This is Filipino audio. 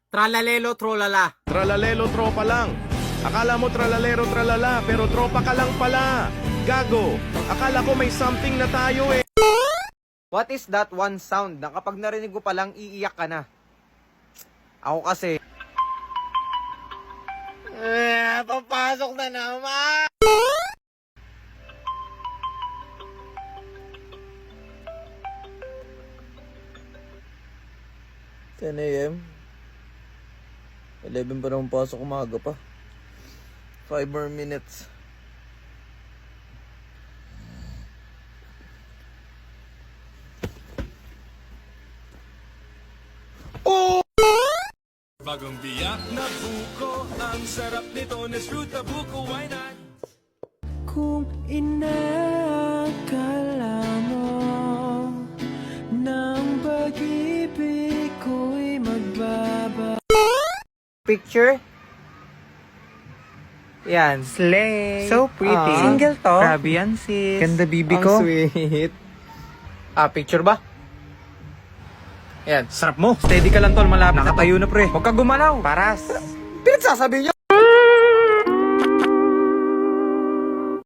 Tralalelo, trolala. Tralalelo tropa lang. Akala mo tralalero tralala, pero tropa ka lang pala. Gago, akala ko may something na tayo eh. What is that one sound na kapag narinig mo palang iiyak ka na? Ako kasi... papasok na naman! 10 a.m. 11 pa naman pasok, umaga pa. 5 more minutes. Bagong biyak na buko, ang sarap nito na fruta buko, why not? Kung inakala mo ng pag-ibig ko'y magbaba. Picture? Yan. Slay. So pretty. Single to. Grabe yan, sis. Ganda bibi Ang ko. sweet. Picture ba? Yan. Sarap mo. Steady ka lang tol, malapit. Nakatayo na pre. Huwag ka gumalaw. Paras. Pinagsasabi niyo?